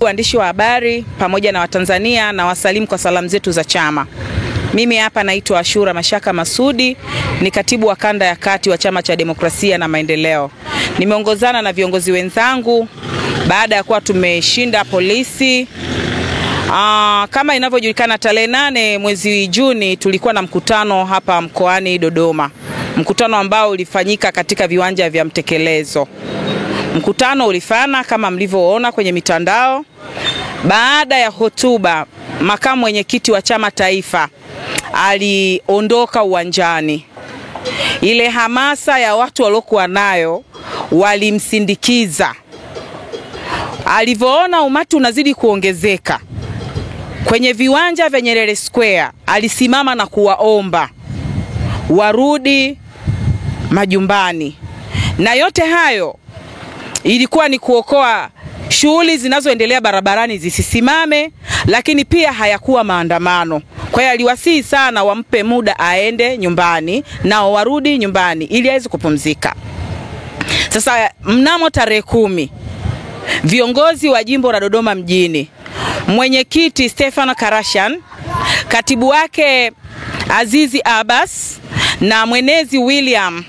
Waandishi wa habari pamoja na Watanzania na wasalimu kwa salamu zetu za chama. Mimi hapa naitwa Ashura Mashaka Masudi, ni katibu wa kanda ya kati wa Chama cha Demokrasia na Maendeleo. Nimeongozana na viongozi wenzangu baada ya kuwa tumeshinda polisi. Kama inavyojulikana, tarehe 8 mwezi Juni tulikuwa na mkutano hapa mkoani Dodoma. Mkutano ambao ulifanyika katika viwanja vya Mtekelezo. Mkutano ulifana kama mlivyoona kwenye mitandao. Baada ya hotuba, makamu mwenyekiti wa chama taifa aliondoka uwanjani. Ile hamasa ya watu waliokuwa nayo walimsindikiza. Alivyoona umati unazidi kuongezeka kwenye viwanja vya Nyerere Square, alisimama na kuwaomba warudi majumbani. Na yote hayo ilikuwa ni kuokoa shughuli zinazoendelea barabarani zisisimame, lakini pia hayakuwa maandamano. Kwa hiyo aliwasihi sana wampe muda aende nyumbani na warudi nyumbani ili aweze kupumzika. Sasa mnamo tarehe 10, viongozi wa jimbo la Dodoma mjini, mwenyekiti Stefano Karashan, katibu wake Azizi Abbas na mwenezi William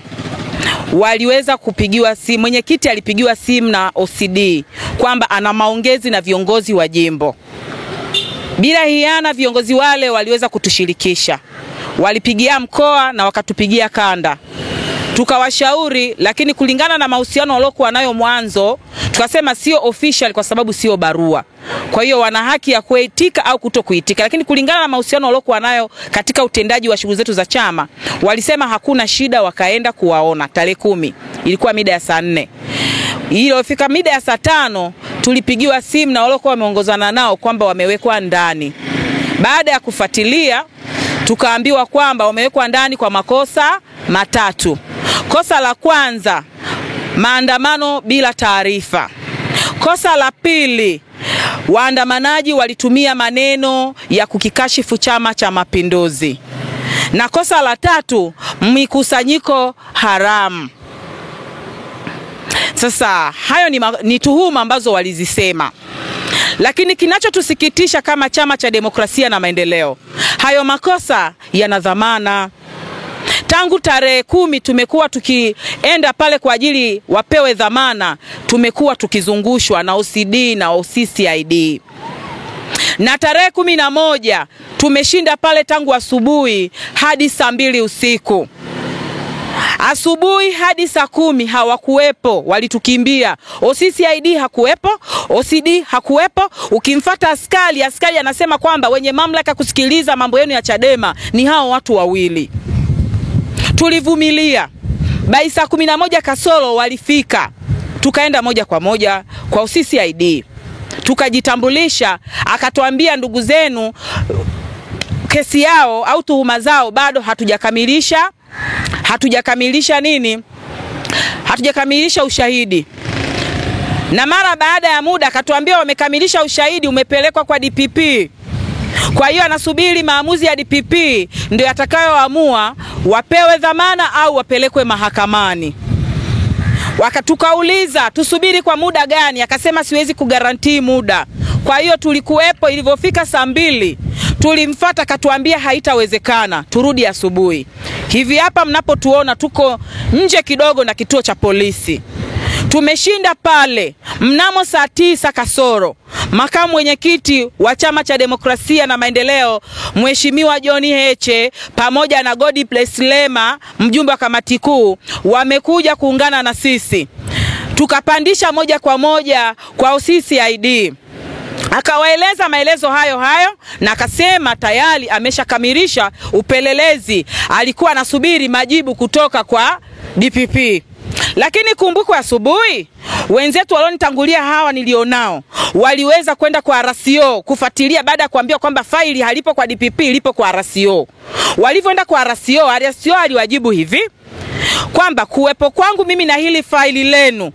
waliweza kupigiwa simu. Mwenyekiti alipigiwa simu na OCD kwamba ana maongezi na viongozi wa jimbo. Bila hiana, viongozi wale waliweza kutushirikisha. Walipigia mkoa na wakatupigia kanda. Tukawashauri, lakini kulingana na mahusiano waliokuwa nayo mwanzo, tukasema sio official kwa sababu sio barua. Kwa hiyo wana haki ya kuitika au kutokuitika, lakini kulingana na mahusiano waliokuwa nayo katika utendaji wa shughuli zetu za chama, walisema hakuna shida, wakaenda kuwaona tarehe 10. Ilikuwa mida ya saa 4. Ilipofika mida ya saa 5, tulipigiwa simu na waliokuwa wameongozana nao kwamba wamewekwa ndani. Baada ya kufuatilia, tukaambiwa kwamba wamewekwa ndani kwa makosa matatu. Kosa la kwanza, maandamano bila taarifa. Kosa la pili, waandamanaji walitumia maneno ya kukikashifu Chama cha Mapinduzi. Na kosa la tatu, mikusanyiko haramu. Sasa hayo ni tuhuma ambazo walizisema. Lakini kinachotusikitisha kama Chama cha Demokrasia na Maendeleo, hayo makosa yana dhamana. Tangu tarehe 10 tumekuwa tukienda pale kwa ajili wapewe dhamana, tumekuwa tukizungushwa na OCD na OCCID. Na tarehe 11 tumeshinda pale tangu asubuhi hadi saa 2 usiku. Asubuhi hadi saa 10 hawakuwepo, walitukimbia. OCCID hakuwepo, OCD hakuwepo. Ukimfuata askari anasema kwamba wenye mamlaka kusikiliza mambo yenu ya Chadema ni hao watu wawili. Tulivumilia. Bai saa 11 kasoro walifika. Tukaenda moja kwa moja kwa OCCID. Tukajitambulisha, akatuambia ndugu zenu kesi yao au tuhuma zao bado hatujakamilisha Hatujakamilisha ushahidi. Na mara baada ya muda akatuambia wamekamilisha ushahidi, umepelekwa kwa DPP. Kwa hiyo anasubiri maamuzi ya DPP ndio yatakayoamua wapewe dhamana au wapelekwe mahakamani. Tukauliza tusubiri kwa muda gani, akasema siwezi kugarantii muda. Kwa hiyo tulikuwepo. Ilipofika saa 2 tulimfuata, akatuambia haitawezekana, turudi asubuhi. Hivi hapa mnapotuona tuko nje kidogo na kituo cha polisi. Tumeshinda pale mnamo saa 9 kasoro. Makamu mwenyekiti wa Chama cha Demokrasia na Maendeleo Mheshimiwa John Heche pamoja na Godbless Lema, mjumbe wa kamati kuu, wamekuja kuungana na sisi. Tukapandisha moja kwa moja kwa OCCID. Akawaeleza maelezo hayo na akasema tayari ameshakamilisha upelelezi, alikuwa anasubiri majibu kutoka kwa DPP. Lakini kumbuka asubuhi wenzetu walionitangulia hawa nilionao waliweza kwenda kwa RCO kufuatilia, baada ya kuambia kwamba faili halipo kwa DPP, lipo kwa RCO. Walivyoenda kwa RCO aliwajibu hivi kwamba kuwepo kwangu mimi na hili faili lenu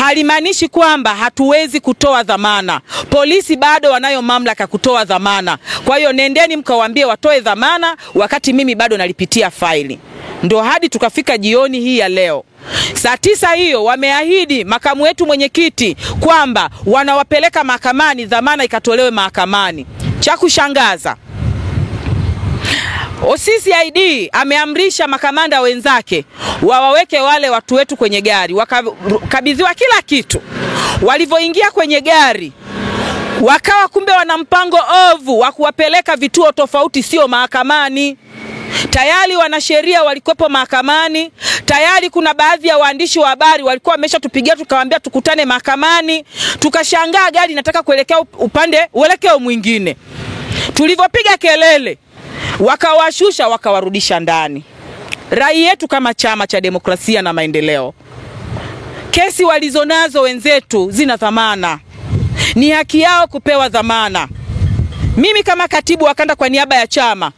halimaanishi kwamba hatuwezi kutoa dhamana. Polisi bado wanayo mamlaka kutoa dhamana. Kwa hiyo nendeni mkawaambie watoe dhamana wakati mimi bado nalipitia faili. Ndio hadi tukafika jioni hii ya leo. Saa 9 hiyo wameahidi makamu wetu mwenyekiti kwamba wanawapeleka mahakamani, dhamana ikatolewe mahakamani. Cha kushangaza, OCCID ameamrisha makamanda wenzake wawaweke wale watu wetu kwenye gari, wakabidhiwa kila kitu. Walivyoingia kwenye gari, wakawa kumbe wana mpango ovu wa kuwapeleka vituo tofauti, sio mahakamani. Tayari wanasheria walikuwepo mahakamani, tayari kuna baadhi ya waandishi wa habari walikuwa wameshatupigia tukawaambia tukutane mahakamani. Tukashangaa gari nataka kuelekea upande uelekeo mwingine. Tulivyopiga kelele, wakawashusha wakawarudisha ndani. Rai yetu kama Chama cha Demokrasia na Maendeleo, kesi walizonazo wenzetu zina dhamana. Ni haki yao kupewa dhamana. Mimi kama katibu wa kanda kwa niaba ya chama,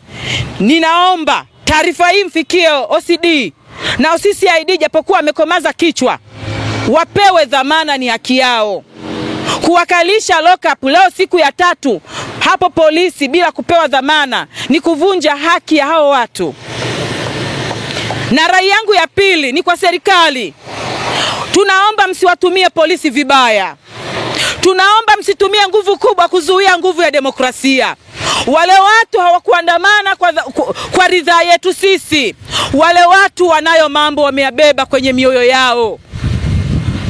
ninaomba taarifa hii mfikie OCD na OCCID, japokuwa amekomaza kichwa, wapewe dhamana, ni haki yao. Kuwakalisha lock up leo siku ya 3 hapo polisi bila kupewa dhamana ni kuvunja haki ya hao watu. Na rai yangu ya pili ni kwa serikali. Tunaomba msiwatumie polisi vibaya. Tunaomba msitumie nguvu kubwa kuzuia nguvu ya demokrasia. Wale watu hawakuandamana kwa ridhaa yetu sisi. Wale watu wanayo mambo wameyabeba kwenye mioyo yao.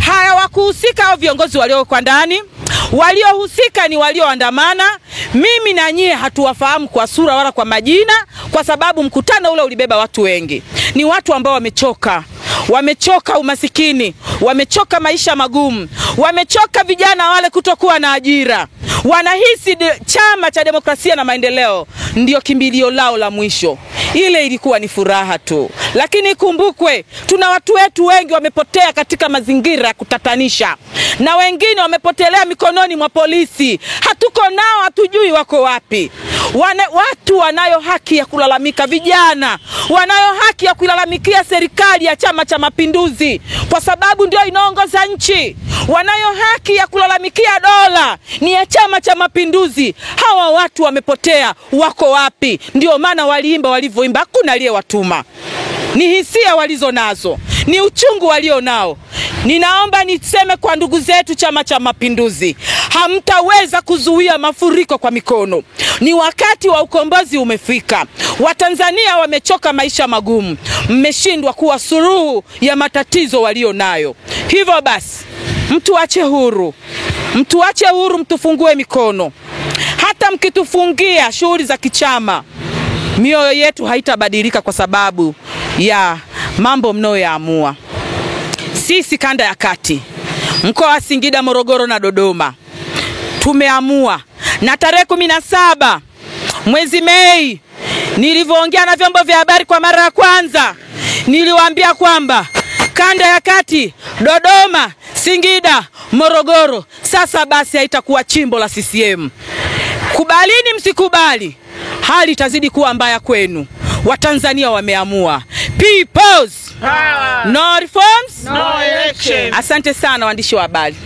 Hawakuhusika hao viongozi walio kwa ndani. Waliohusika ni walioandamana. Mimi na nyie hatuwafahamu kwa sura wala kwa majina, kwa sababu mkutano ule ulibeba watu wengi. Ni watu ambao wamechoka. Wamechoka umasikini, wamechoka maisha magumu, wamechoka vijana wale kutokuwa na ajira. Wanahisi Chama cha Demokrasia na Maendeleo ndio kimbilio lao la mwisho. Ile ilikuwa ni furaha tu. Lakini kumbukwe, tuna watu wetu wengi wamepotea katika mazingira ya kutatanisha. Na wengine wamepotelea mikononi mwa polisi. Hatuko nao, hatujui wako wapi. Watu wanayo haki ya kulalamika, vijana wanayo haki ya kulalamikia serikali ya Chama cha Mapinduzi, kwa sababu ndio inaongoza nchi. Wanayo haki ya kulalamikia dola, ni ya Chama cha Mapinduzi. Hawa watu wamepotea, wako wapi? Ndio maana waliimba walivyoimba, hakuna aliyewatuma. Ni hisia walizo nazo, ni uchungu walio nao. Ninaomba niseme kwa ndugu zetu Chama cha Mapinduzi, hamtaweza kuzuia mafuriko kwa mikono. Ni wakati wa ukombozi umefika. Watanzania wamechoka maisha magumu. Mmeshindwa kuwa suluhu ya matatizo walio nayo. Hivyo basi, mtuache huru. Mtuache huru, mtufungue mikono. Hata mkitufungia shughuli za kichama, mioyo yetu haitabadilika kwa sababu ya mambo mnayoyaamua. Sisi kanda ya kati, mkoa wa Singida, Morogoro na Dodoma, tumeamua. Na tarehe 17 mwezi Mei, nilivyoongea na vyombo vya habari kwa mara ya kwanza, niliwaambia kwamba kanda ya kati, Dodoma, Singida, Morogoro, sasa basi haitakuwa chimbo la CCM. Kubalini msikubali, hali itazidi kuwa mbaya kwenu. Watanzania wameamua. People's power. No reforms, no election. Asante sana waandishi wa habari.